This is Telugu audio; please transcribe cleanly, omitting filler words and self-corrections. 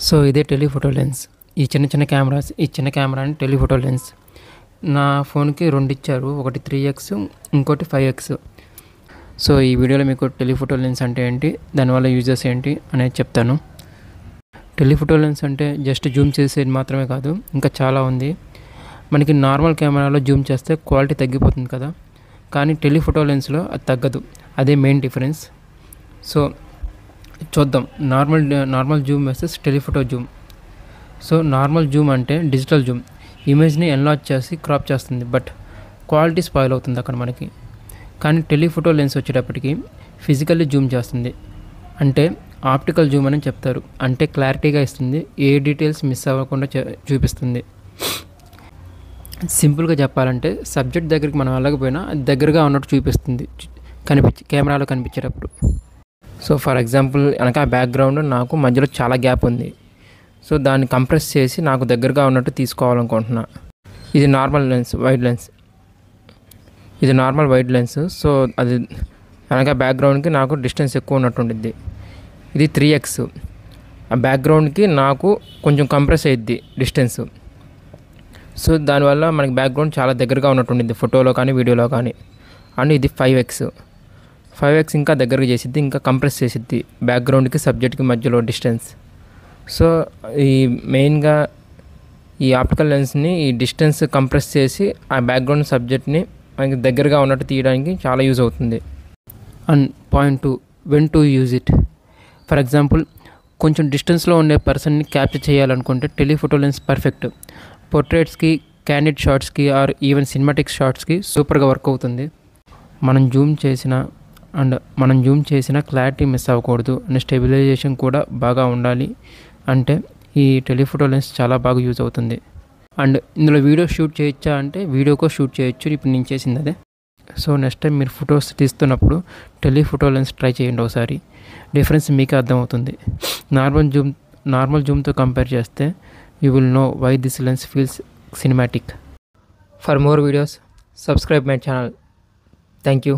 సో ఇదే టెలిఫోటో లెన్స్. ఈ చిన్న కెమెరాస్, ఈ చిన్న కెమెరా అని టెలిఫోటో లెన్స్. నా ఫోన్కి 2 ఇచ్చారు, ఒకటి 3x ఇంకోటి 5x. సో ఈ వీడియోలో మీకు టెలిఫోటో లెన్స్ అంటే ఏంటి, దానివల్ల యూజెస్ ఏంటి అనేది చెప్తాను. టెలిఫోటో లెన్స్ అంటే జస్ట్ జూమ్ చేసేది మాత్రమే కాదు, ఇంకా చాలా ఉంది. మనకి నార్మల్ కెమెరాలో జూమ్ చేస్తే క్వాలిటీ తగ్గిపోతుంది కదా, కానీ టెలిఫోటో లెన్స్లో అది తగ్గదు. అదే మెయిన్ డిఫరెన్స్. సో చూద్దాం, normal Zoom versus telephoto Zoom. So normal Zoom అంటే డిజిటల్ జూమ్, ఇమేజ్ని ఎన్లార్జ్ చేసి క్రాప్ చేస్తుంది, బట్ క్వాలిటీ స్పాయిల్ అవుతుంది అక్కడ మనకి. కానీ టెలిఫోటో లెన్స్ వచ్చేటప్పటికి ఫిజికల్లీ జూమ్ చేస్తుంది, అంటే ఆప్టికల్ జూమ్ అని చెప్తారు. అంటే క్లారిటీగా ఇస్తుంది, ఏ డీటెయిల్స్ మిస్ అవ్వకుండా చూపిస్తుంది. సింపుల్గా చెప్పాలంటే సబ్జెక్ట్ దగ్గరికి మనం వెళ్ళకపోయినా అది దగ్గరగా ఉన్నట్టు చూపిస్తుంది కెమెరాలో కనిపించేటప్పుడు. సో ఫర్ ఎగ్జాంపుల్ వెనక బ్యాక్గ్రౌండ్ నాకు మధ్యలో చాలా గ్యాప్ ఉంది, సో దాన్ని కంప్రెస్ చేసి నాకు దగ్గరగా ఉన్నట్టు తీసుకోవాలనుకుంటున్నా. ఇది నార్మల్ లెన్స్, వైడ్ లెన్స్. ఇది నార్మల్ వైడ్ లెన్స్. సో అది వెనక బ్యాక్గ్రౌండ్కి నాకు డిస్టెన్స్ ఎక్కువ ఉన్నట్టు ఉండిద్ది. ఇది 3x. ఆ బ్యాక్గ్రౌండ్కి నాకు కొంచెం కంప్రెస్ అయ్యిద్ది డిస్టెన్స్. సో దానివల్ల మనకి బ్యాక్గ్రౌండ్ చాలా దగ్గరగా ఉన్నట్టు ఉండిద్ది ఫోటోలో కానీ వీడియోలో కానీ. అండ్ ఇది 5x ఇంకా దగ్గరగా చేసిద్ది, ఇంకా కంప్రెస్ చేసిద్ది బ్యాక్గ్రౌండ్కి సబ్జెక్ట్కి మధ్యలో డిస్టెన్స్. సో ఈ మెయిన్గా ఈ ఆప్టికల్ లెన్స్ని ఈ డిస్టెన్స్ కంప్రెస్ చేసి ఆ బ్యాక్గ్రౌండ్ సబ్జెక్ట్ని మనకి దగ్గరగా ఉన్నట్టు తీయడానికి చాలా యూజ్ అవుతుంది. And point 2, when to use it. For example కొంచెం డిస్టెన్స్లో ఉండే పర్సన్ని క్యాప్చర్ చేయాలనుకుంటే టెలిఫోటో లెన్స్ పర్ఫెక్ట్. పోర్ట్రేట్స్కి, క్యాండిడ్ షాట్స్కి ఆర్ ఈవెన్ సినిమాటిక్ షాట్స్కి సూపర్గా వర్క్ అవుతుంది. మనం జూమ్ చేసిన క్లారిటీ మిస్ అవ్వకూడదు, అండ్ స్టెబిలైజేషన్ కూడా బాగా ఉండాలి. అంటే ఈ టెలిఫోటో లెన్స్ చాలా బాగా యూజ్ అవుతుంది. అండ్ ఇందులో వీడియో షూట్ చేయొచ్చా అంటే వీడియోకో షూట్ చేయొచ్చు, ఇప్పుడు నేను చేసింది అదే. సో నెక్స్ట్ టైం మీరు ఫొటోస్ తీస్తున్నప్పుడు టెలిఫోటో లెన్స్ ట్రై చేయండి ఒకసారి, డిఫరెన్స్ మీకే అర్థమవుతుంది. నార్మల్ జూమ్తో కంపేర్ చేస్తే you will know why this lens feels cinematic. For more videos subscribe my channel. Thank you.